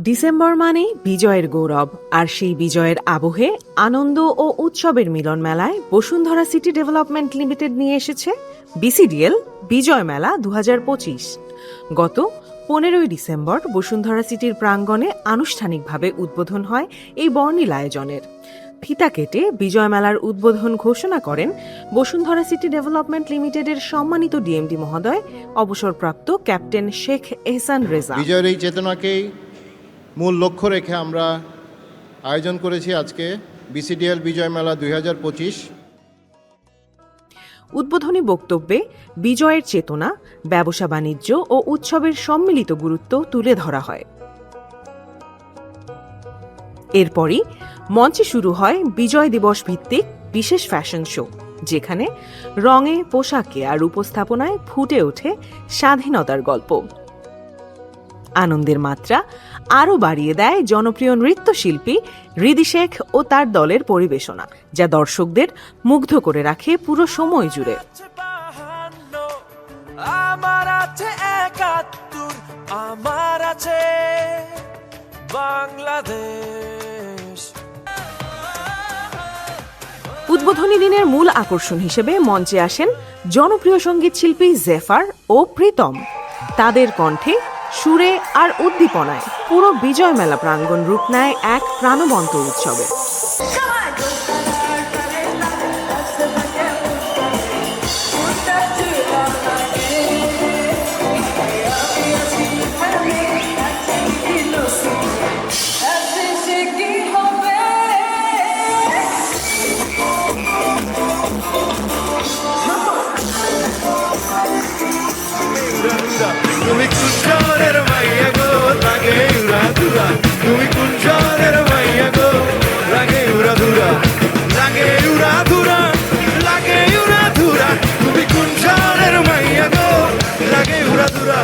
December মানেই বিজয়ের গৌরব, আর সেই বিজয়ের আবহে আনন্দ ও উৎসবের মিলন মেলায় বসুন্ধরা সিটি ডেভেলপমেন্ট লিমিটেড নিয়ে এসেছে বিসিডিএল বিজয় মেলা ২০২৫। গত ১৫ই ডিসেম্বর বসুন্ধরা সিটির প্রাঙ্গণে আনুষ্ঠানিকভাবে উদ্বোধন হয় এই বর্ণিল আয়োজনের। ফিতা কেটে বিজয় মেলার উদ্বোধন ঘোষণা করেন বসুন্ধরা সিটি ডেভেলপমেন্ট লিমিটেডের সম্মানিত ডিএমডি মহোদয়, অবসরপ্রাপ্ত ক্যাপ্টেন শেখ এহসান রেজা। বিজয়ের এই চেতনাকেই মূল লক্ষ্য রেখে আমরা আয়োজন করেছি আজকে বিসিডিএল বিজয় মেলা ২০২৫। উদ্বোধনী বক্তব্যে বিজয়ের চেতনা, ব্যবসা বাণিজ্য ও উৎসবের সম্মিলিত গুরুত্ব তুলে ধরা হয়। এরপরই মঞ্চে শুরু হয় বিজয় দিবস ভিত্তিক বিশেষ ফ্যাশন শো, যেখানে রঙে, পোশাকে আর উপস্থাপনায় ফুটে ওঠে স্বাধীনতার গল্প। আনন্দের মাত্রা আরও বাড়িয়ে দেয় জনপ্রিয় নৃত্যশিল্পী হৃদি শেখ ও তার দলের পরিবেশনা, যা দর্শকদের মুগ্ধ করে রাখে পুরো সময় জুড়ে। আমার আছে ৭১, আমার আছে বাংলাদেশ। উদ্বোধনী দিনের মূল আকর্ষণ হিসেবে মঞ্চে আসেন জনপ্রিয় সঙ্গীত শিল্পী জেফার ও প্রীতম। তাদের কণ্ঠে, সুরে আর উদ্দীপনায় পুরো বিজয় মেলা প্রাঙ্গণ রূপ নেয় এক প্রাণবন্ত উৎসবে। তুমি কোন শহরের মাইয়া গো, লাগে উড়াধুরা। তুমি কোন শহরের মাইয়া গো, লাগে উড়াধুরা, লাগে উড়াধুরা, লাগে উড়াধুরা। তুমি কোন শহরের মাইয়া গো, লাগে উড়াধুরা।